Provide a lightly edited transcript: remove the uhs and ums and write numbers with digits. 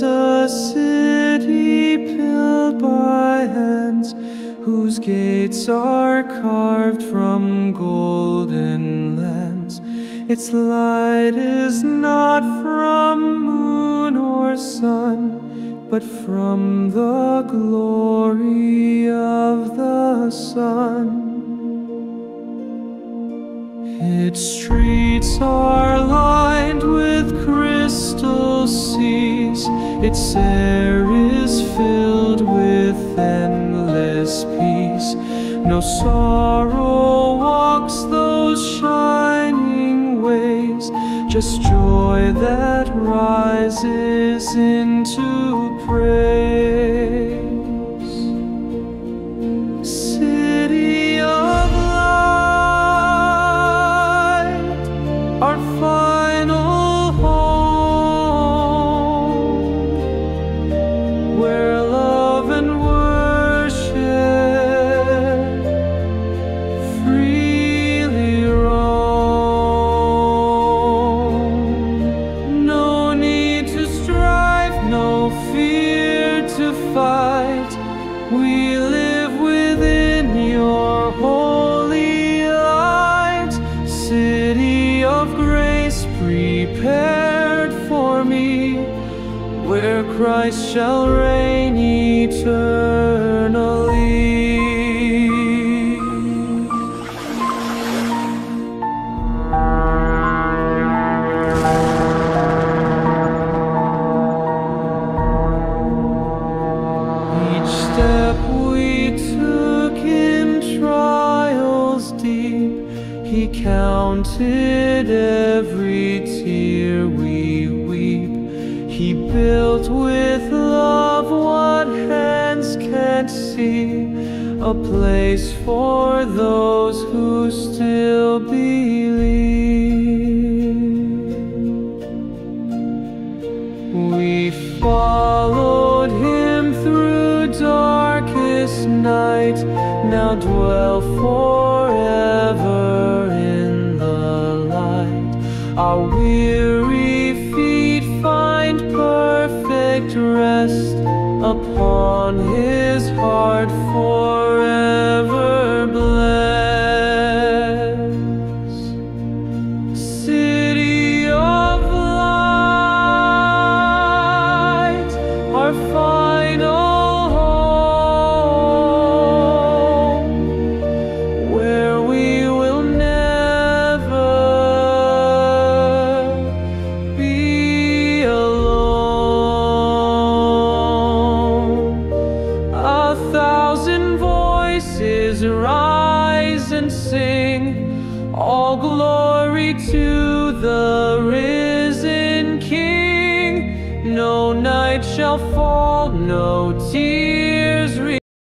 is a city built by hands, whose gates are carved from golden lands. Its light is not from moon or sun, but from the glory of the sun. Its streets are lined with crystal seas, its air is filled with endless peace. No sorrow walks those shining ways, just joy that rises into praise. City of light, our final home, where love and worship freely roam. No need to strive, no fear to fight. We live within your holy light. City of grace prepared for me, where Christ shall reign eternally. Each step we took in trials deep, He counted every tear we weep. He built with love what hands can't see, a place for those who still believe. We followed Him through darkest night, now dwell forever in the light. Our weary feet find perfect rest upon His heart, forever blessed. City of light, our final home, where we will never be alone. A thousand voices rise and sing, all glory to the risen King. No night shall fall, no tear